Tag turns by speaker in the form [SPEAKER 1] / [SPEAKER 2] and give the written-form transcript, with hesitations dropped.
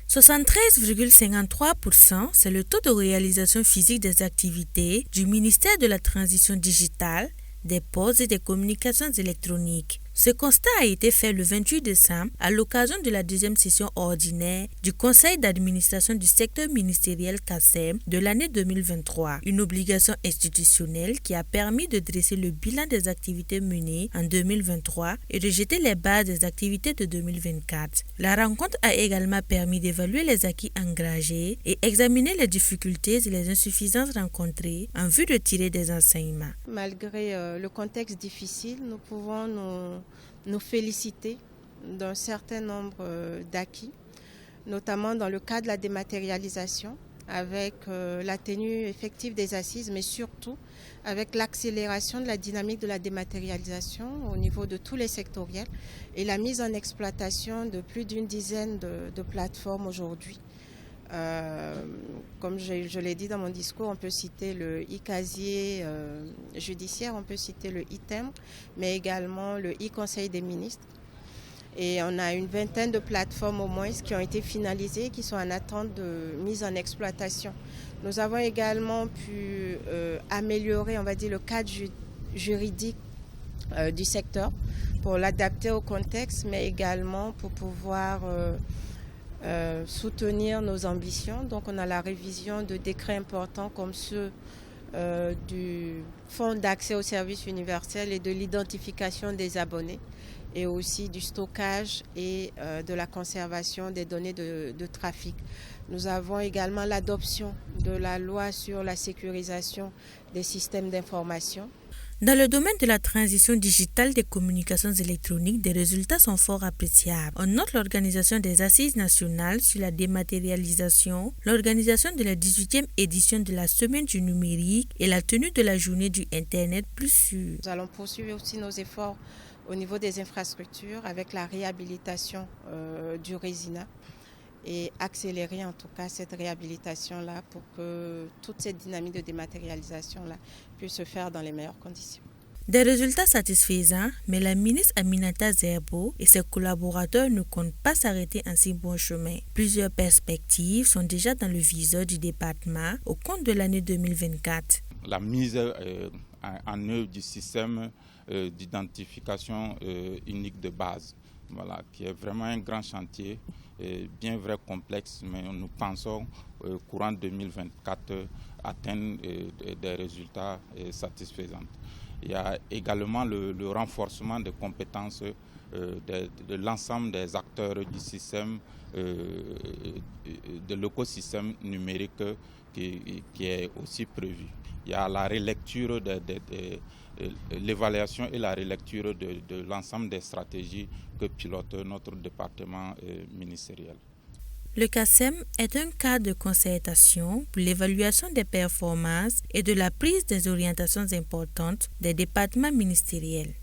[SPEAKER 1] 73,53%, c'est le taux de réalisation physique des activités du ministère de la Transition digitale, des Postes et des Communications électroniques. Ce constat a été fait le 28 décembre à l'occasion de la deuxième session ordinaire du Conseil d'administration du secteur ministériel CACEM de l'année 2023, une obligation institutionnelle qui a permis de dresser le bilan des activités menées en 2023 et de jeter les bases des activités de 2024. La rencontre a également permis d'évaluer les acquis engagés et examiner les difficultés et les insuffisances rencontrées en vue de tirer des enseignements.
[SPEAKER 2] Malgré le contexte difficile, nous pouvons nous féliciter d'un certain nombre d'acquis, notamment dans le cas de la dématérialisation, avec la tenue effective des assises, mais surtout avec l'accélération de la dynamique de la dématérialisation au niveau de tous les sectoriels et la mise en exploitation de plus d'une dizaine de plateformes aujourd'hui. Comme je l'ai dit dans mon discours, on peut citer le e-casier judiciaire, on peut citer le e-timbre, mais également le e-conseil des ministres. Et on a une vingtaine de plateformes au moins qui ont été finalisées, qui sont en attente de mise en exploitation. Nous avons également pu améliorer, on va dire, le cadre juridique du secteur pour l'adapter au contexte, mais également pour pouvoir soutenir nos ambitions. Donc on a la révision de décrets importants comme ceux du Fonds d'accès aux services universels et de l'identification des abonnés et aussi du stockage et de la conservation des données de trafic. Nous avons également l'adoption de la loi sur la sécurisation des systèmes d'information.
[SPEAKER 1] Dans le domaine de la transition digitale des communications électroniques, des résultats sont fort appréciables. On note l'organisation des assises nationales sur la dématérialisation, l'organisation de la 18e édition de la Semaine du numérique et la tenue de la journée du Internet plus sûr.
[SPEAKER 2] Nous allons poursuivre aussi nos efforts au niveau des infrastructures avec la réhabilitation du Résina et accélérer en tout cas cette réhabilitation-là pour que toute cette dynamique de dématérialisation-là puisse se faire dans les meilleures conditions.
[SPEAKER 1] Des résultats satisfaisants, mais la ministre Aminata Zerbo et ses collaborateurs ne comptent pas s'arrêter en si bon chemin. Plusieurs perspectives sont déjà dans le viseur du département au cours de l'année 2024.
[SPEAKER 3] La mise en œuvre du système d'identification unique de base, voilà, qui est vraiment un grand chantier, bien vrai complexe, mais nous pensons courant 2024 atteindre des résultats satisfaisants. Il y a également le renforcement des compétences de l'ensemble des acteurs du système, de l'écosystème numérique qui est aussi prévu. Il y a la relecture l'évaluation et la relecture de l'ensemble des stratégies que pilote notre département ministériel.
[SPEAKER 1] Le CACEM est un cadre de concertation pour l'évaluation des performances et de la prise des orientations importantes des départements ministériels.